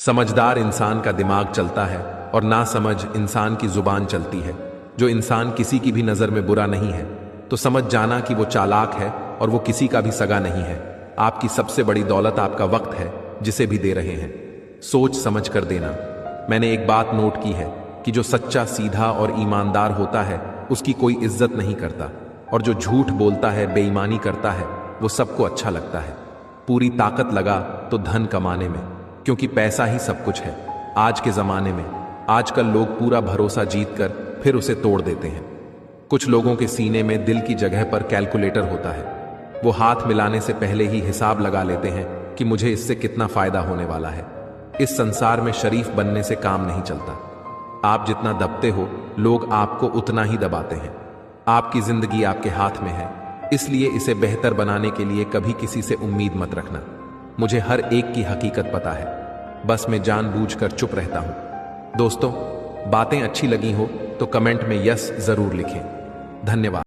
समझदार इंसान का दिमाग चलता है और नासमझ इंसान की जुबान चलती है। जो इंसान किसी की भी नजर में बुरा नहीं है तो समझ जाना कि वो चालाक है और वो किसी का भी सगा नहीं है। आपकी सबसे बड़ी दौलत आपका वक्त है जिसे भी दे रहे हैं। सोच समझ कर देना। मैंने एक बात नोट की है कि जो सच्चा, सीधा और ईमानदार होता है उसकी कोई इज्जत नहीं करता, और जो झूठ बोलता है, बेईमानी करता है, वो सबको अच्छा लगता है। पूरी ताकत लगा तो धन कमाने में, क्योंकि पैसा ही सब कुछ है आज के जमाने में। आजकल लोग पूरा भरोसा जीत कर फिर उसे तोड़ देते हैं। कुछ लोगों के सीने में दिल की जगह पर कैलकुलेटर होता है। वो हाथ मिलाने से पहले ही हिसाब लगा लेते हैं कि मुझे इससे कितना फायदा होने वाला है। इस संसार में शरीफ बनने से काम नहीं चलता। आप जितना दबते हो लोग आपको उतना ही दबाते हैं। आपकी जिंदगी आपके हाथ में है, इसलिए इसे बेहतर बनाने के लिए कभी किसी से उम्मीद मत रखना। मुझे हर एक की हकीकत पता है, बस मैं जानबूझकर चुप रहता हूं। दोस्तों, बातें अच्छी लगी हो तो कमेंट में यस जरूर लिखें। धन्यवाद।